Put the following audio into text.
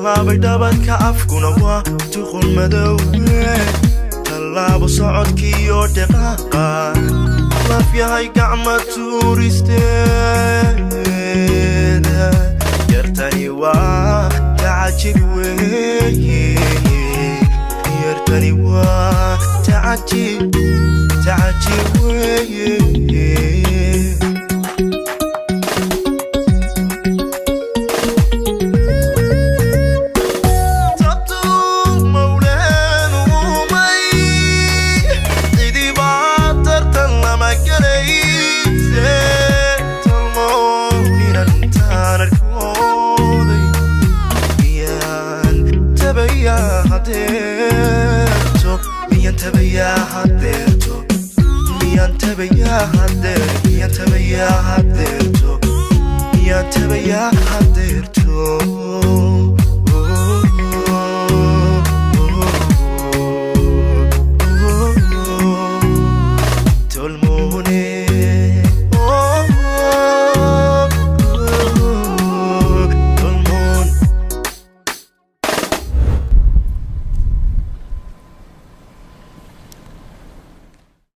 tallaabay dhabanka afkuna waa tuqul madow tallaabo socodkiiyo dhaqaaqa laf yahay gacma tuuristeeda yartani waa tacajib weeye yartani waa tacajib weeye يا حدرتو